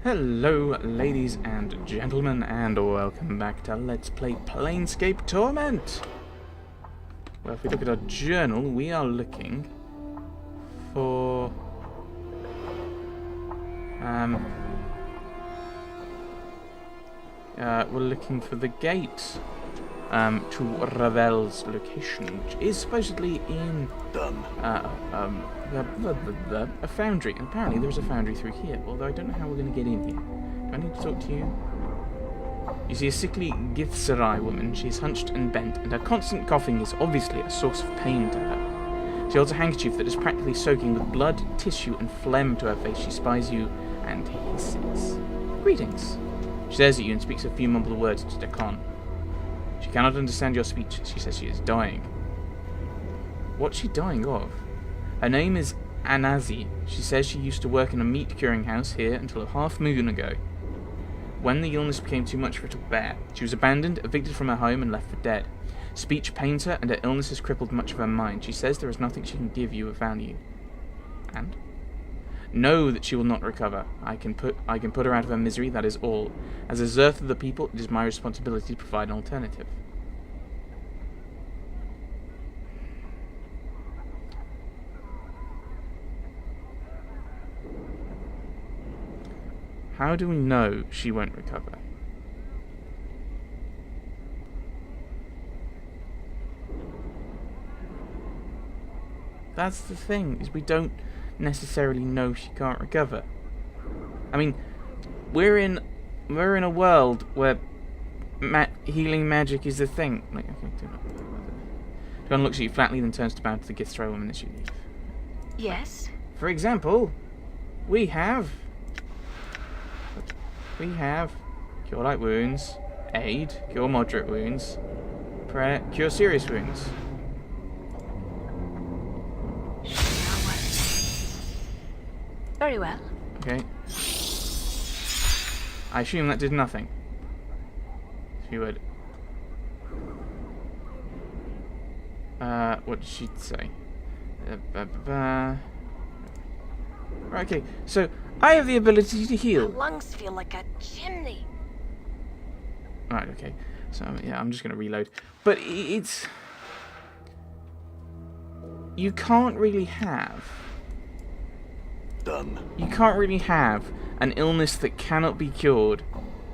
Hello, ladies and gentlemen, and welcome back to Let's Play Planescape Torment! Well, if we look at our journal, we are looking for... we're looking for the gate to Ravel's location, which is supposedly in a foundry. And apparently there's a foundry through here, although I don't know how we're going to get in here. Do I need to talk to you? You see a sickly Githzerai woman. She is hunched and bent, and her constant coughing is obviously a source of pain to her. She holds a handkerchief that is practically soaking with blood, tissue, and phlegm to her face. She spies you and hisses. Greetings. She stares at you and speaks a few mumbled words to Dakon. She cannot understand your speech. She says she is dying. What's she dying of? Her name is Anazi. She says she used to work in a meat curing house here until a half moon ago. When the illness became too much for her to bear, she was abandoned, evicted from her home, and left for dead. Speech pains her, and her illness has crippled much of her mind. She says there is nothing she can give you of value. And? Know that she will not recover. I can put her out of her misery, that is all. As a Zerth of the people, it is my responsibility to provide an alternative. How do we know she won't recover? That's the thing, is we don't necessarily know she can't recover. I mean, we're in a world where healing magic is the thing. Like, okay, John looks at you flatly, then turns to bow to the Githzerai woman as you leave. Yes. For example, we have cure light wounds, aid, cure moderate wounds, prayer, cure serious wounds. Very well. Okay. I assume that did nothing. If you would. What did she say? Right, okay, so I have the ability to heal. My lungs feel like a chimney. Right, okay. So, yeah, I'm just going to reload. But it's... You can't really have... You can't really have an illness that cannot be cured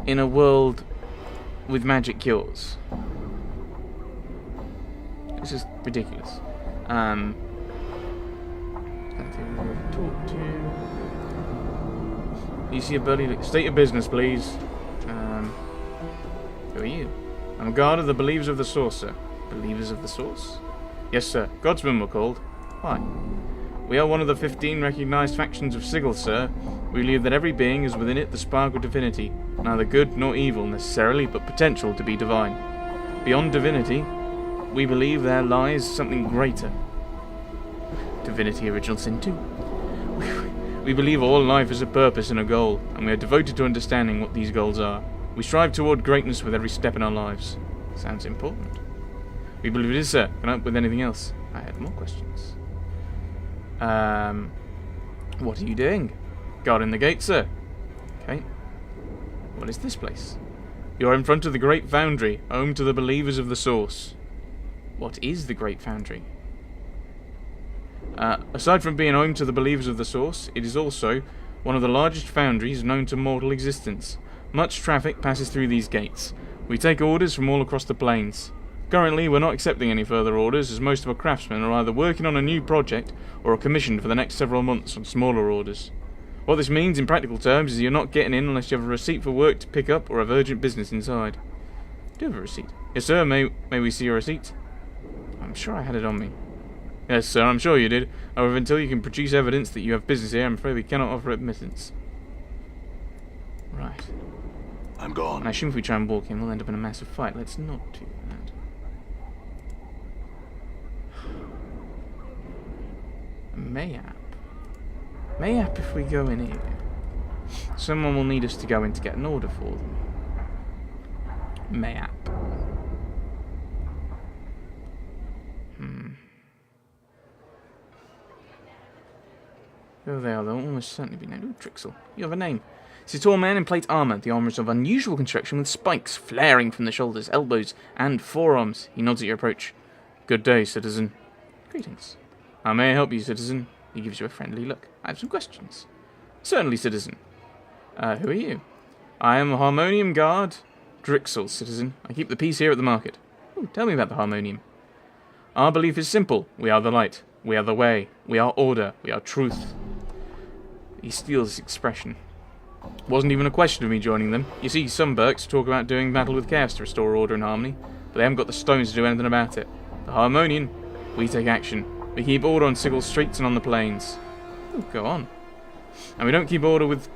in a world with magic cures. It's just ridiculous. Talk to... You see a burly... State your business, please. Who are you? I'm a guard of the Believers of the Source, sir. Believers of the Source? Yes, sir. Godsmen were called. Why? We are one of the 15 recognized factions of Sigil, sir. We believe that every being has within it the spark of divinity, neither good nor evil necessarily, but potential to be divine. Beyond divinity, we believe there lies something greater. Divinity, original sin too. We believe all life has a purpose and a goal, and we are devoted to understanding what these goals are. We strive toward greatness with every step in our lives. Sounds important. We believe it is, sir. Can I help with anything else? I have more questions. What are you doing? Guarding the gate, sir. Okay. What is this place? You are in front of the Great Foundry, home to the Believers of the Source. What is the Great Foundry? Aside from being home to the Believers of the Source, it is also one of the largest foundries known to mortal existence. Much traffic passes through these gates. We take orders from all across the plains. Currently, we're not accepting any further orders, as most of our craftsmen are either working on a new project or are commissioned for the next several months on smaller orders. What this means in practical terms is you're not getting in unless you have a receipt for work to pick up or have urgent business inside. Do you have a receipt? Yes, sir. May we see your receipt? I'm sure I had it on me. Yes, sir, I'm sure you did. However, until you can produce evidence that you have business here, I'm afraid we cannot offer admittance. Right. I'm gone. And I assume if we try and walk in, we'll end up in a massive fight. Let's not do that. Mayhap. Mayhap if we go in here. Someone will need us to go in to get an order for them. Mayhap. Whoever they are, they'll almost certainly be named. Ooh, Drixel. You have a name. It's a tall man in plate armour. The armour is of unusual construction with spikes flaring from the shoulders, elbows, and forearms. He nods at your approach. Good day, citizen. Greetings. How may I help you, citizen? He gives you a friendly look. I have some questions. Certainly, citizen. Who are you? I am a harmonium guard. Drixel, citizen. I keep the peace here at the market. Ooh, tell me about the harmonium. Our belief is simple. We are the light. We are the way. We are order. We are truth. He steals his expression. Wasn't even a question of me joining them. You see, some Burks talk about doing battle with chaos to restore order and harmony, but they haven't got the stones to do anything about it. The Harmonian, we take action. We keep order on Sigil's streets and on the plains. Oh, go on. And we don't keep order with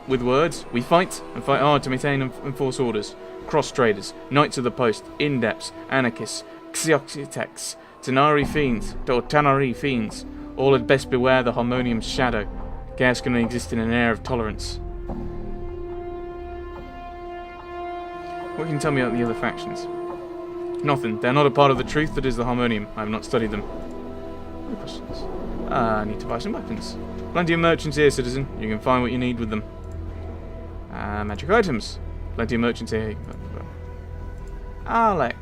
words. We fight, and fight hard to maintain and enforce orders. Cross-traders, Knights of the Post, Indepts, Anarchists, Xioxitex, Tanari Fiends, all had best beware the Harmonium's shadow. Chaos can only exist in an air of tolerance. What can you tell me about the other factions? Nothing. They're not a part of the truth that is the Harmonium. I have not studied them. No questions. I need to buy some weapons. Plenty of merchants here, citizen. You can find what you need with them. Magic items. Plenty of merchants here. Alec.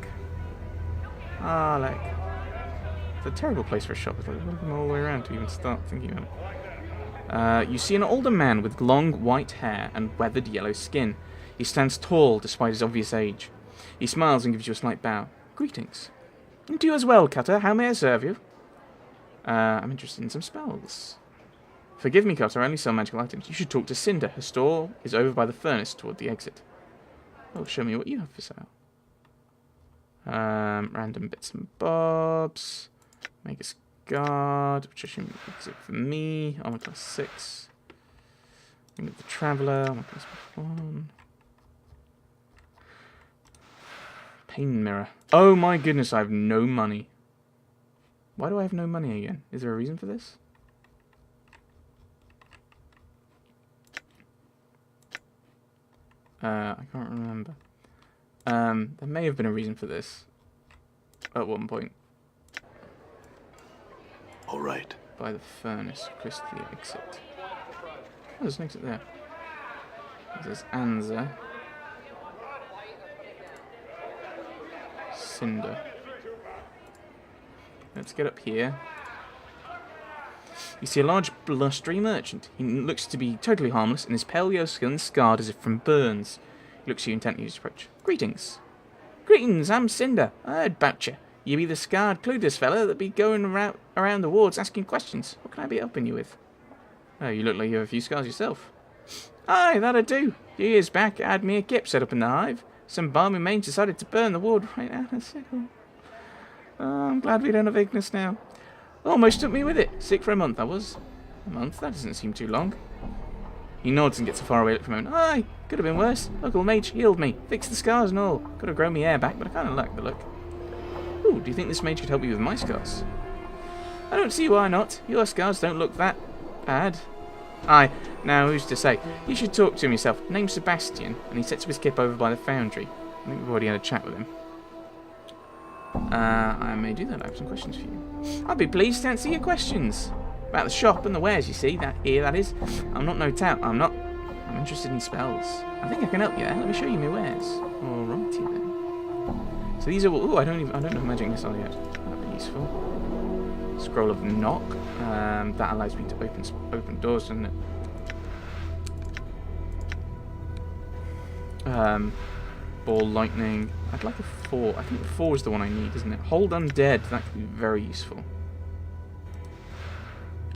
It's a terrible place for a shop. It's like looking all the way around to even start thinking about it. You see an older man with long white hair and weathered yellow skin. He stands tall despite his obvious age. He smiles and gives you a slight bow. Greetings. And to you as well, Cutter. How may I serve you? I'm interested in some spells. Forgive me, Cutter. I only sell magical items. You should talk to Cinder. Her store is over by the furnace toward the exit. Oh, show me what you have for sale. Random bits and bobs. Magus Guard, which I assume is it for me. Armor class 6. Ring of the Traveller. Armor class 1. Pain Mirror. Oh my goodness, I have no money. Why do I have no money again? Is there a reason for this? I can't remember. There may have been a reason for this at one point. All right. By the furnace, close to the exit. Oh, there's an exit there. There's Anza. Cinder. Let's get up here. You see a large, blustery merchant. He looks to be totally harmless, and his pale yellow skin is scarred as if from burns. He looks at you intently as you approach. Greetings. Greetings, I'm Cinder. I heard about you. You be the scarred, clueless fella that be going around the wards asking questions. What can I be helping you with? Oh, you look like you have a few scars yourself. Aye, that I do. A few years back, I had me a kip set up in the hive. Some balmy mange decided to burn the ward right out of Sigil. Oh, I'm glad we don't have Ignis now. Almost took me with it. Sick for a month, I was. A month? That doesn't seem too long. He nods and gets a faraway look from him. Aye, could have been worse. Local mage healed me, fixed the scars and all. Could have grown me hair back, but I kind of like the look. Ooh, do you think this mage could help you with my scars? I don't see why not. Your scars don't look that bad. Aye, now who's to say? You should talk to him yourself. Name's Sebastian, and he sets up his kip over by the foundry. I think we've already had a chat with him. I may do that. I have some questions for you. I'd be pleased to answer your questions. About the shop and the wares, you see. That is. I'm not no tout. I'm interested in spells. I think I can help you there. Let me show you my wares. Alrighty then. So these are... Ooh, I don't know magic missile yet. That'd be useful. Scroll of Knock. That allows me to open doors, doesn't it? Ball Lightning. I'd like a 4. I think 4 is the one I need, isn't it? Hold Undead. That could be very useful.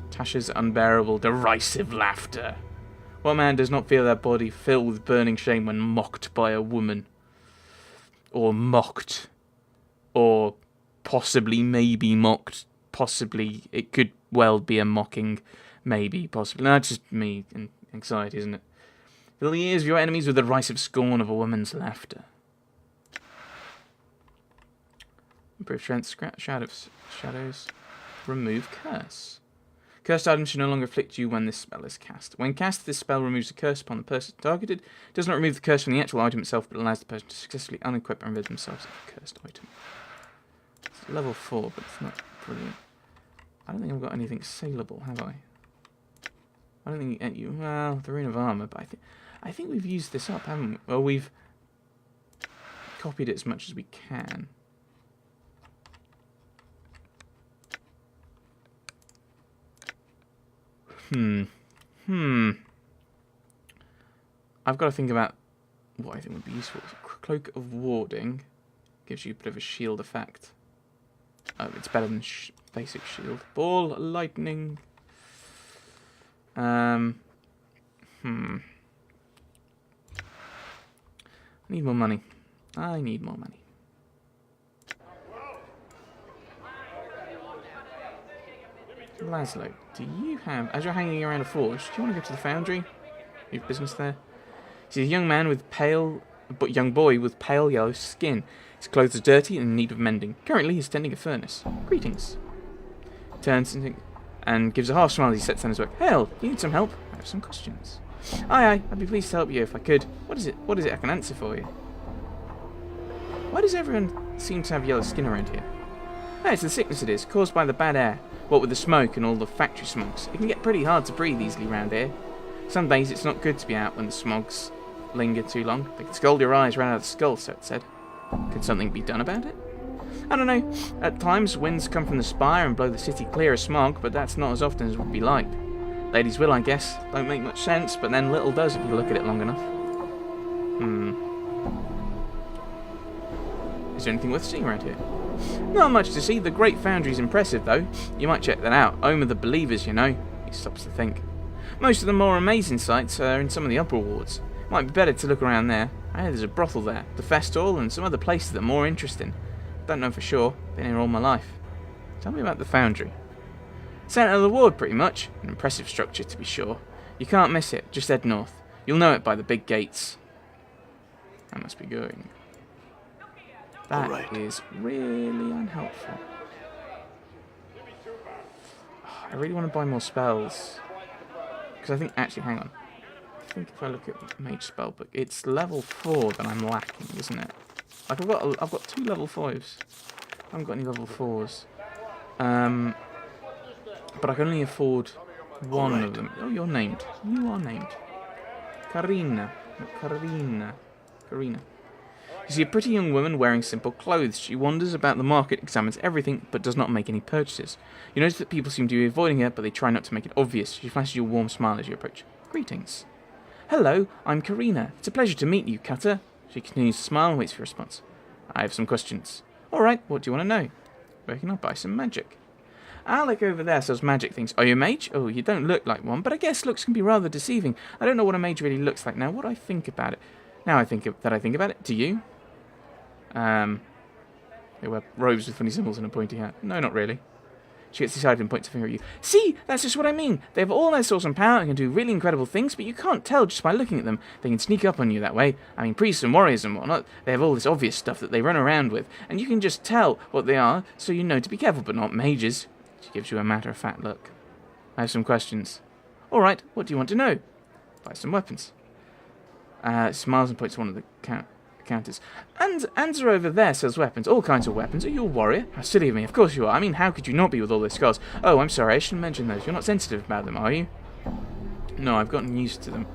Tasha's unbearable, derisive laughter. What man does not feel their body filled with burning shame when mocked by a woman? Or mocked. Or possibly, maybe mocked. Possibly. It could well be a mocking. Maybe, possibly. No, it's just me and anxiety, isn't it? Fill the ears of your enemies with the derisive scorn of a woman's laughter. Improve strength, shadows. Remove curse. Cursed items should no longer afflict you when this spell is cast. When cast, this spell removes a curse upon the person targeted. It does not remove the curse from the actual item itself, but allows the person to successfully unequip and rid themselves of the cursed item. It's level 4, but it's not brilliant. I don't think I've got anything saleable, have I? I don't think you. Well, the Rune of Armor, but I think we've used this up, haven't we? Well, we've copied it as much as we can. I've got to think about what I think would be useful. Cloak of Warding gives you a bit of a shield effect. Oh, it's better than basic shield. Ball lightning. I need more money. I need more money. Laszlo, do you have, as you're hanging around a forge, do you want to go to the foundry? You have business there? He's a young man with young boy with pale yellow skin. His clothes are dirty and in need of mending. Currently, he's tending a furnace. Greetings. Turns and gives a half smile as he sets down his work. Hell, you need some help? I have some questions. Aye, I'd be pleased to help you if I could. What is it? What is it I can answer for you? Why does everyone seem to have yellow skin around here? Oh, it's the sickness it is, caused by the bad air. What with the smoke and all the factory smokes, it can get pretty hard to breathe easily round here. Some days it's not good to be out when the smogs linger too long. They can scald your eyes right out of the skull, so it said. Could something be done about it? I don't know. At times, winds come from the spire and blow the city clear of smog, but that's not as often as would be liked. Ladies' will, I guess. Don't make much sense, but then little does if you look at it long enough. Is there anything worth seeing around here? Not much to see. The Great Foundry's impressive, though. You might check that out. Home of the Believers, you know. He stops to think. Most of the more amazing sights are in some of the upper wards. Might be better to look around there. I hear there's a brothel there, the fest hall, and some other places that are more interesting. Don't know for sure. Been here all my life. Tell me about the Foundry. Centre of the ward, pretty much. An impressive structure, to be sure. You can't miss it. Just head north. You'll know it by the big gates. I must be going. That is really unhelpful. I really want to buy more spells. Because I think, actually, hang on. I think if I look at Mage Spellbook, it's level 4 that I'm lacking, isn't it? Like, I've got 2 level 5s. I haven't got any level 4s. But I can only afford one of them. Oh, you're named. You are named. Karina. Karina. You see a pretty young woman wearing simple clothes. She wanders about the market, examines everything, but does not make any purchases. You notice that people seem to be avoiding her, but they try not to make it obvious. She flashes you a warm smile as you approach. Greetings. Hello, I'm Karina. It's a pleasure to meet you, Cutter. She continues to smile and waits for your response. I have some questions. Alright, what do you want to know? Reckon I'll buy some magic. Alec over there sells magic things. Are you a mage? Oh, you don't look like one, but I guess looks can be rather deceiving. I don't know what a mage really looks like now. What do I think about it? Now I think about it. Do you? They wear robes with funny symbols and a pointy hat. No, not really. She gets decided and points a finger at you. See, that's just what I mean. They have all their source and power and can do really incredible things, but you can't tell just by looking at them. They can sneak up on you that way. I mean, priests and warriors and whatnot, they have all this obvious stuff that they run around with, and you can just tell what they are, so you know to be careful, but not mages. She gives you a matter-of-fact look. I have some questions. Alright, what do you want to know? Buy some weapons. Smiles and points to one of the counters. And Anza over there sells weapons, all kinds of weapons. Are you a warrior? How silly of me. Of course you are. I mean, how could you not be with all those scars? Oh, I'm sorry, I shouldn't mention those. You're not sensitive about them, are you? No, I've gotten used to them.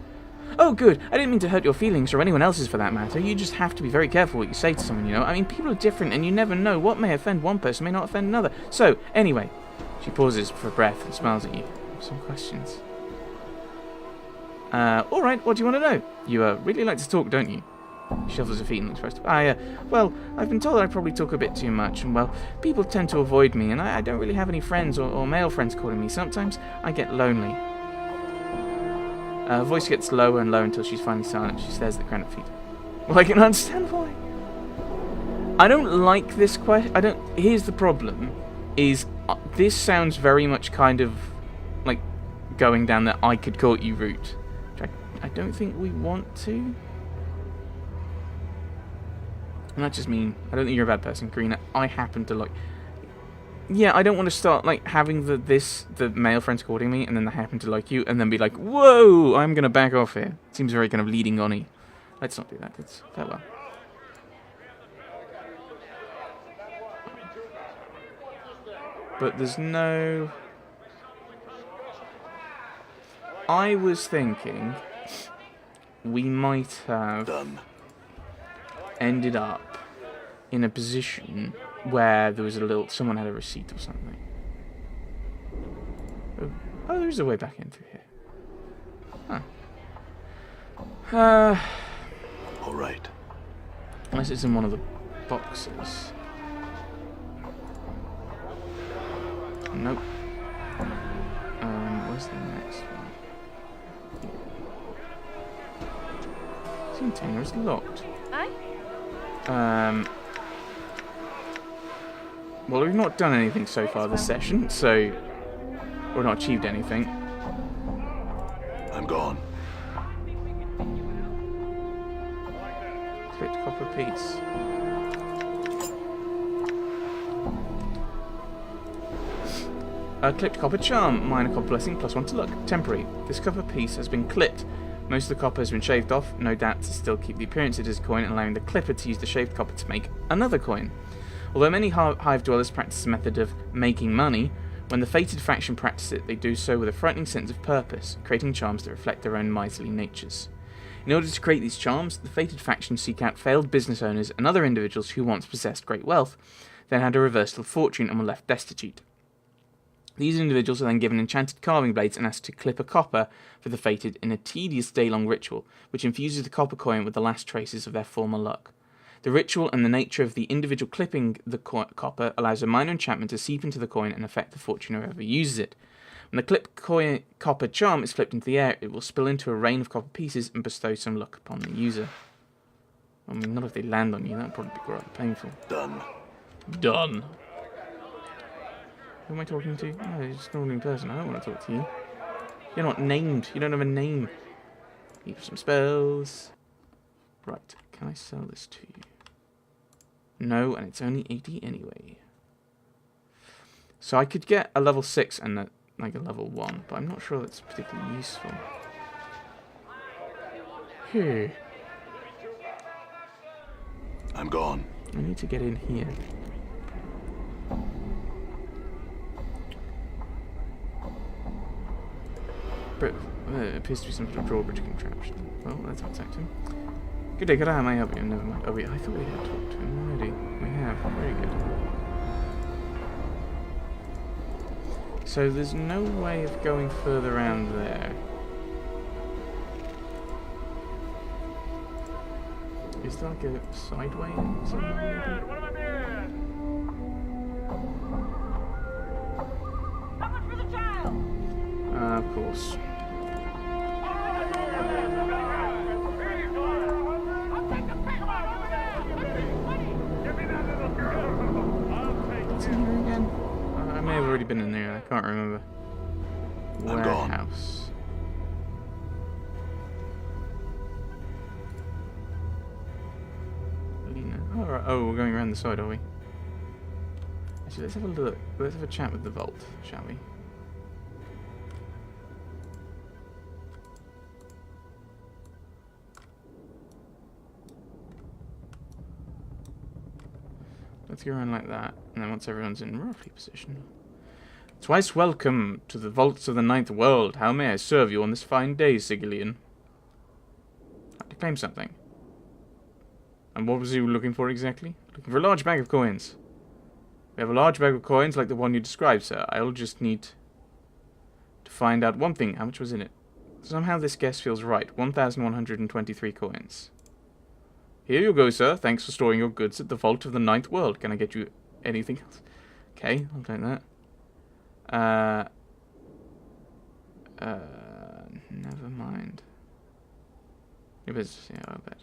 Oh, good. I didn't mean to hurt your feelings, or anyone else's for that matter. You just have to be very careful what you say to someone, you know. I mean, people are different, and you never know. What may offend one person may not offend another. So, anyway, she pauses for breath and smiles at you. Some questions. Alright, what do you want to know? You really like to talk, don't you? She shuffles her feet and looks rested. Well, I've been told I probably talk a bit too much, and, well, people tend to avoid me, and I don't really have any friends or male friends calling me. Sometimes I get lonely. Her voice gets lower and lower until she's finally silent. She stares at the ground at feet. Well, I can understand why. I don't like this question. Here's the problem, is this sounds very much kind of like going down the I could court you route. Which I don't think we want to. And that just mean, I don't think you're a bad person, Karina. I happen to like... Yeah, I don't want to start, like, having the male friends courting me, and then they happen to like you, and then be like, whoa, I'm going to back off here. Seems very kind of leading on-y. Let's not do that. Let's farewell. But there's no... I was thinking we might have ended up in a position where there was someone had a receipt or something. Oh, there's a way back in through here. Huh. All right. Unless it's in one of the boxes. Nope. Where's the next one? This container is locked. Aye? Well, we've not done anything so far this session, so we've not achieved anything. I'm gone. Clicked copper piece. Clipped copper charm, minor copper blessing, +1 to luck. Temporary. This copper piece has been clipped. Most of the copper has been shaved off, no doubt to still keep the appearance it is a coin, allowing the clipper to use the shaved copper to make another coin. Although many hive dwellers practice the method of making money, when the fated faction practice it, they do so with a frightening sense of purpose, creating charms that reflect their own miserly natures. In order to create these charms, the fated faction seek out failed business owners and other individuals who once possessed great wealth, then had a reversal of fortune and were left destitute. These individuals are then given enchanted carving blades and asked to clip a copper for the fated in a tedious day-long ritual, which infuses the copper coin with the last traces of their former luck. The ritual and the nature of the individual clipping the copper allows a minor enchantment to seep into the coin and affect the fortune of whoever uses it. When the clipped copper charm is flipped into the air, it will spill into a rain of copper pieces and bestow some luck upon the user. I mean, not if they land on you, that would probably be rather painful. Done. Who am I talking to? No, you're just an ordinary person. I don't want to talk to you. You're not named. You don't have a name. Leave some spells. Right. Can I sell this to you? No, and it's only 80 anyway. So I could get a level 6 and like a level 1, but I'm not sure that's particularly useful. Here. I'm gone. I need to get in here. But there appears to be some sort of drawbridge contraption. Well, let's attack him. Good day, could I help you? Never mind. Oh, wait, I thought we had talked to him already. We have. Very good. So there's no way of going further around there. Is there like a side way in somewhere? Of course. What's in here again? I may have already been in there. I can't remember. Warehouse. Oh, right. Oh, we're going around the side, are we? Actually, let's have a look. Let's have a chat with the vault, shall we? Let's go around like that, and then once everyone's in roughly position. Twice welcome to the vaults of the Ninth World. How may I serve you on this fine day, Sigillian? To claim something. And what was you looking for exactly? Looking for a large bag of coins. We have a large bag of coins like the one you described, sir. I'll just need to find out one thing. How much was in it? Somehow this guess feels right. 1,123 coins. Here you go, sir. Thanks for storing your goods at the Vault of the Ninth World. Can I get you anything else? Okay, I'll take that. Never mind. Your business, yeah, I bet.